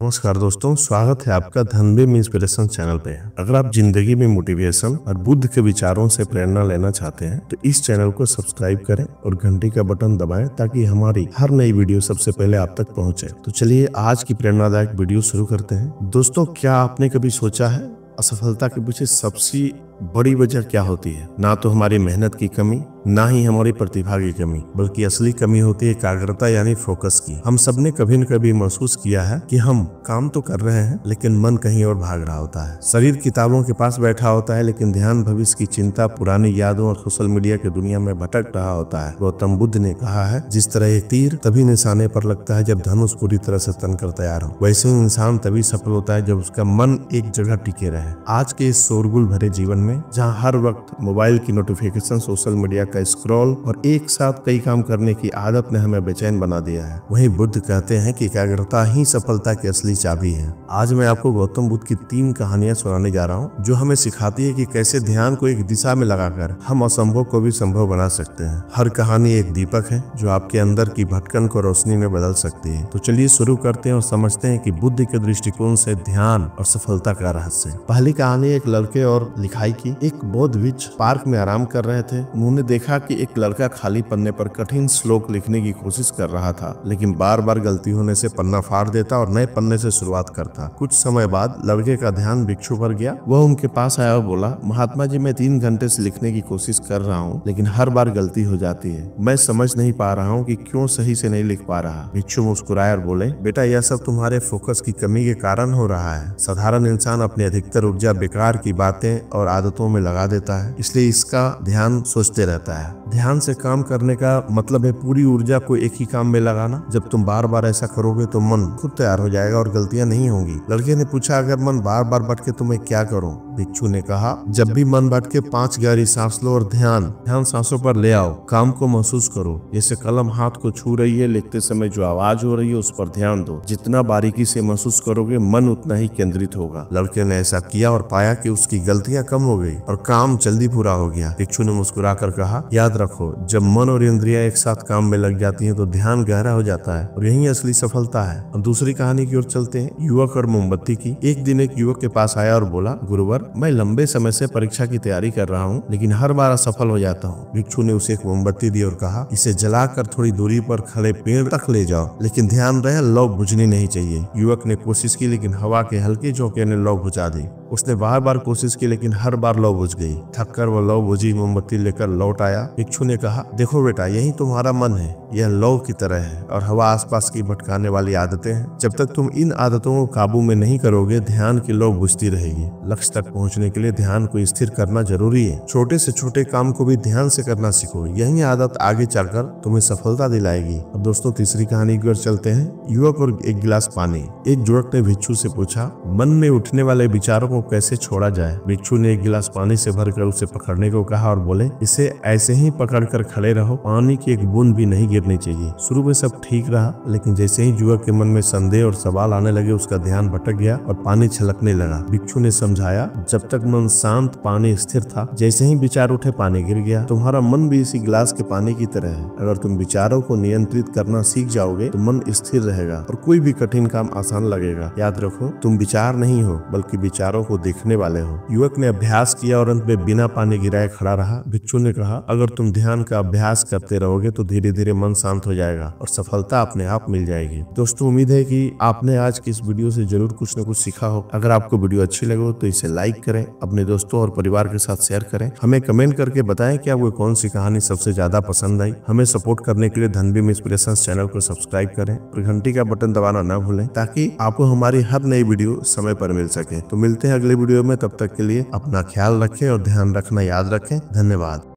नमस्कार दोस्तों, स्वागत है आपका धनबे में इंस्पिरेशन चैनल पे। अगर आप जिंदगी में मोटिवेशन और बुद्ध के विचारों से प्रेरणा लेना चाहते हैं तो इस चैनल को सब्सक्राइब करें और घंटी का बटन दबाएं ताकि हमारी हर नई वीडियो सबसे पहले आप तक पहुंचे। तो चलिए आज की प्रेरणादायक वीडियो शुरू करते हैं। दोस्तों, क्या आपने कभी सोचा है असफलता के पीछे सबसे बड़ी वजह क्या होती है? ना तो हमारी मेहनत की कमी, ना ही हमारी प्रतिभा की कमी, बल्कि असली कमी होती है एकाग्रता यानी फोकस की। हम सबने कभी न कभी महसूस किया है कि हम काम तो कर रहे हैं लेकिन मन कहीं और भाग रहा होता है। शरीर किताबों के पास बैठा होता है लेकिन ध्यान भविष्य की चिंता, पुरानी यादों और सोशल मीडिया की दुनिया में भटक रहा होता है। गौतम बुद्ध ने कहा है, जिस तरह एक तीर तभी निशाने पर लगता है जब धनुष पूरी तरह से तनकर तैयार हो, वैसे ही इंसान तभी सफल होता है जब उसका मन एक जगह टिके रहे। आज के इस शोरगुल भरे जीवन में जहाँ हर वक्त मोबाइल की नोटिफिकेशन, सोशल मीडिया का स्क्रॉल और एक साथ कई काम करने की आदत ने हमें बेचैन बना दिया है, वहीं बुद्ध कहते हैं कि एकाग्रता ही सफलता की असली चाबी है। आज मैं आपको गौतम बुद्ध की 3 कहानियां सुनाने जा रहा हूं जो हमें सिखाती है कि कैसे ध्यान को एक दिशा में लगाकर हम असंभव को भी संभव बना सकते हैं। हर कहानी एक दीपक है जो आपके अंदर की भटकन को रोशनी में बदल सकती है। तो चलिए शुरू करते हैं और समझते हैं कि बुद्ध के दृष्टिकोण से ध्यान और सफलता का रहस्य। पहली कहानी एक लड़के और लिखाई की। एक बौद्ध भिक्षु पार्क में आराम कर रहे थे। उन्होंने देखा कि एक लड़का खाली पन्ने पर कठिन श्लोक लिखने की कोशिश कर रहा था, लेकिन बार बार गलती होने से पन्ना फाड़ देता और नए पन्ने से शुरुआत करता। कुछ समय बाद लड़के का ध्यान भिक्षु पर गया। वह उनके पास आया और बोला, महात्मा जी, मैं 3 घंटे से लिखने की कोशिश कर रहा हूँ लेकिन हर बार गलती हो जाती है। मैं समझ नहीं पा रहा हूँ कि क्यों सही से नहीं लिख पा रहा। भिक्षु मुस्कुराए और बोले, बेटा, यह सब तुम्हारे फोकस की कमी के कारण हो रहा है। साधारण इंसान अपनी अधिकतर ऊर्जा बेकार की बातें और आदतों में लगा देता है, इसलिए इसका ध्यान सोचते रहता है। ध्यान से काम करने का मतलब है पूरी ऊर्जा को एक ही काम में लगाना। जब तुम बार बार ऐसा करोगे तो मन खुद तैयार हो जाएगा और गलतियां नहीं होंगी। लड़के ने पूछा, अगर मन बार बार भटके तो मैं क्या करूं? भिक्षु ने कहा, जब भी मन भटके 5 गहरी सांस लो और ध्यान सांसों पर ले आओ। काम को महसूस करो, जैसे कलम हाथ को छू रही है। लिखते समय जो आवाज हो रही है उस पर ध्यान दो। जितना बारीकी से महसूस करोगे मन उतना ही केंद्रित होगा। लड़के ने ऐसा किया और पाया कि उसकी गलतियां कम हो गई और काम जल्दी पूरा हो गया। भिक्षु ने मुस्कुराकर कहा, याद रखो, जब मन और इंद्रियां एक साथ काम में लग जाती हैं तो ध्यान गहरा हो जाता है और यही असली सफलता है। अब दूसरी कहानी की ओर चलते हैं, युवक और मोमबत्ती की। एक दिन एक युवक के पास आया और बोला, गुरुवर, मैं लंबे समय से परीक्षा की तैयारी कर रहा हूँ लेकिन हर बार असफल हो जाता हूँ। भिक्षु ने उसे एक मोमबत्ती दी और कहा, इसे जलाकर थोड़ी दूरी पर खड़े पेड़ तक ले जाओ, लेकिन ध्यान रहे लौ बुझनी नहीं चाहिए। युवक ने कोशिश की लेकिन हवा के हल्के झोंके ने लौ बुझा दी। उसने बार बार कोशिश की लेकिन हर बार लौ बुझ गई। थककर वह लौ बुझी मोमबत्ती लेकर लौट आया। भिक्षु ने कहा, देखो बेटा, यही तुम्हारा मन है, यह लौ की तरह है और हवा आसपास की भटकाने वाली आदतें हैं। जब तक तुम इन आदतों को काबू में नहीं करोगे ध्यान की लौ बुझती रहेगी। लक्ष्य तक पहुंचने के लिए ध्यान को स्थिर करना जरूरी है। छोटे से छोटे काम को भी ध्यान से करना सीखो, यही आदत आगे चलकर तुम्हें सफलता दिलाएगी। अब दोस्तों तीसरी कहानी की ओर चलते हैं, युवक और एक गिलास पानी। एक युवक ने भिक्षु से पूछा, मन में उठने वाले विचारों को कैसे छोड़ा जाए? भिक्षु ने एक गिलास पानी से भरकर उसे पकड़ने को कहा और बोले, इसे ऐसे ही पकड़कर खड़े रहो, पानी की एक बूंद भी नहीं गिरनी चाहिए। शुरू में सब ठीक रहा लेकिन जैसे ही युवक के मन में संदेह और सवाल आने लगे उसका ध्यान भटक गया और पानी छलकने लगा। भिक्षु ने समझाया, जब तक मन शांत पानी स्थिर था, जैसे ही विचार उठे पानी गिर गया। तुम्हारा मन भी इसी गिलास के पानी की तरह है। अगर तुम विचारों को नियंत्रित करना सीख जाओगे तो मन स्थिर रहेगा और कोई भी कठिन काम आसान लगेगा। याद रखो, तुम विचार नहीं हो बल्कि विचारों को देखने वाले हो। युवक ने अभ्यास किया और अंत में बिना पानी गिराए खड़ा रहा। भिक्षु ने कहा, अगर तुम ध्यान का अभ्यास करते रहोगे तो धीरे धीरे मन शांत हो जाएगा और सफलता अपने आप मिल जाएगी। दोस्तों, उम्मीद है कि आपने आज की इस वीडियो से जरूर कुछ न कुछ सीखा हो। अगर आपको वीडियो अच्छी लगे तो इसे लाइक करें, अपने दोस्तों और परिवार के साथ शेयर करें। हमें कमेंट करके बताएं कि आपको कौन सी कहानी सबसे ज्यादा पसंद आई। हमें सपोर्ट करने के लिए धनबे में इंस्पिरेशन चैनल को सब्सक्राइब करें और घंटी का बटन दबाना न भूलें ताकि आपको हमारी हर नई वीडियो समय पर मिल सके। तो मिलते हैं अगले वीडियो में, तब तक के लिए अपना ख्याल रखें और ध्यान रखना याद रखें। धन्यवाद।